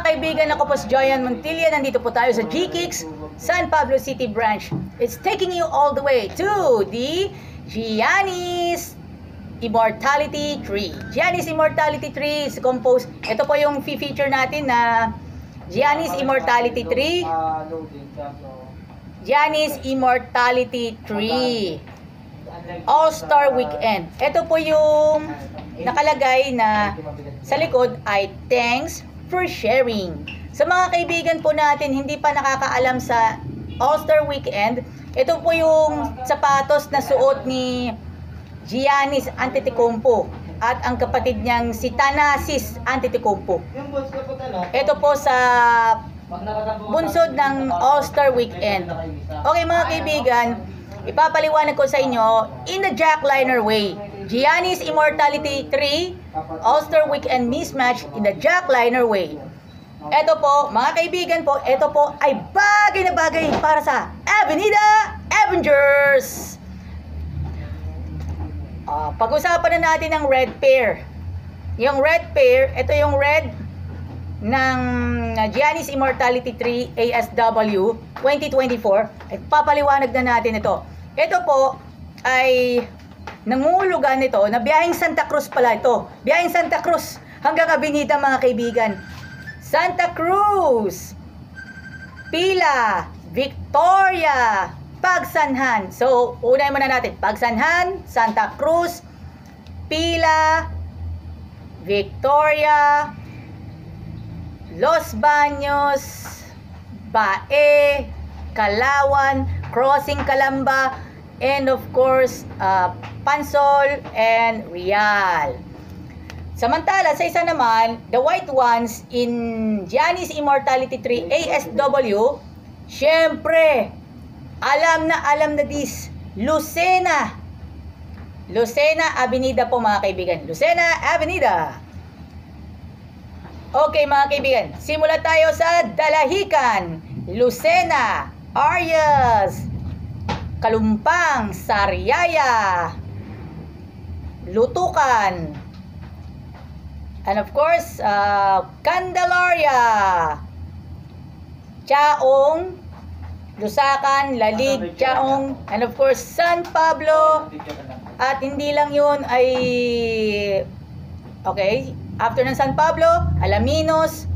kaibigan, ako po si Joyan Montilla. Nandito po tayo sa G-Kicks, San Pablo City branch. It's taking you all the way to the Giannis Immortality Tree. Giannis Immortality Tree is composed. Ito po yung feature natin na Giannis Immortality Tree. Giannis Immortality Tree. All-Star Weekend. Ito po yung nakalagay na sa likod ay thanks for sharing. Sa mga kaibigan po natin hindi pa nakakaalam sa All-Star Weekend, ito po yung sapatos na suot ni Giannis Antetokounmpo at ang kapatid niyang si Thanasis Antetokounmpo. Ito po sa bunsod ng All-Star Weekend. Okay mga kaibigan, ipapaliwanag ko sa inyo in the jackliner way. Giannis Immortality 3 All-Star Weekend mismatch in the jackliner way. Ito po, mga kaibigan po, ito po ay bagay na bagay para sa Avenida Avengers. Pag-usapan na natin ang red pair. Yung red pair, ito yung red ng Giannis Immortality 3 ASW 2024. At papaliwanag na natin ito. Ito po ay nangulugan nito na biyaheng Santa Cruz pala ito. Biyaheng Santa Cruz hanggang Avenida mga kaibigan. Santa Cruz, Pila, Victoria, Pagsanhan. So, unahin muna natin. Pagsanhan, Santa Cruz, Pila, Victoria, Los Baños, Bae, Kalawan, Crossing Calamba, and of course, Pansol and Real. Samantala, sa isa naman, the white ones in Giannis Immortality 3 ASW, syempre, alam na this, Lucena. Lucena Avenida po mga kaibigan. Lucena Avenida. Okay mga kaibigan, simula tayo sa Dalahican, Lucena, Arias, Kalumpang, Sariaya, Lutukan, and of course, Candelaria, Chaong, Lusakan, Lalig, Chaong, and of course, San Pablo. At hindi lang yun ay, okay, after ng San Pablo, Alaminos,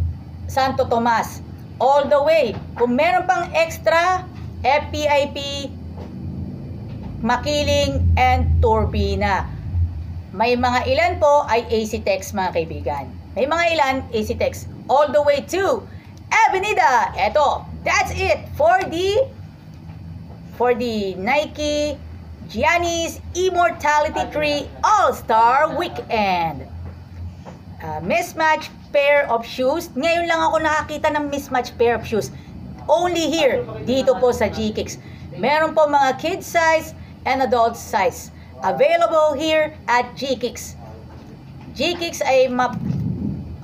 Santo Tomas. All the way. Kung meron pang extra, FPIP, Makiling, and Turbina. May mga ilan po ay AC Tex mga kaibigan. May mga ilan AC Tex. All the way to Avenida. Eto, that's it for the Nike Giannis Immortality 3 All-Star Weekend. Mismatch pair of shoes. Ngayon lang ako nakakita ng mismatch pair of shoes. Only here, dito po sa G-Kicks. Meron po mga kid size and adult size. Available here at G-Kicks. G-Kicks ay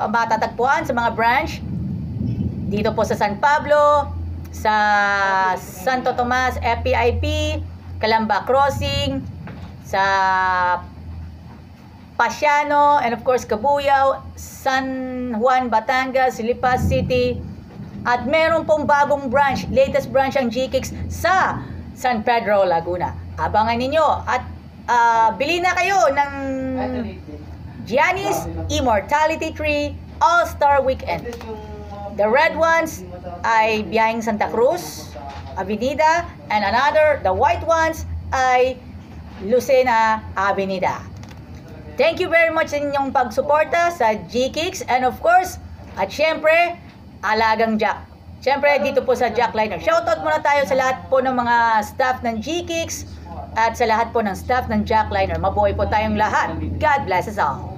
matatagpuan sa mga branch dito po sa San Pablo, sa Santo Tomas, FPIP, Calamba Crossing, sa Pasiano, and of course Cabuyao, San Juan, Batangas, Lipas City, at meron pong bagong branch, latest branch ang G-Kicks sa San Pedro, Laguna. Abangan ninyo at bili na kayo ng Giannis Immortality 3 All-Star Weekend. The red ones ay biyaheng Santa Cruz, Avenida, and the white ones ay Lucena Avenida. Thank you very much sa inyong pagsuporta sa G-Kicks, and of course, at syempre, Alagang Jack. Syempre, dito po sa Jackliner. Shoutout muna tayo sa lahat po ng mga staff ng G-Kicks at sa lahat po ng staff ng Jackliner. Mabuhay po tayong lahat. God bless us all.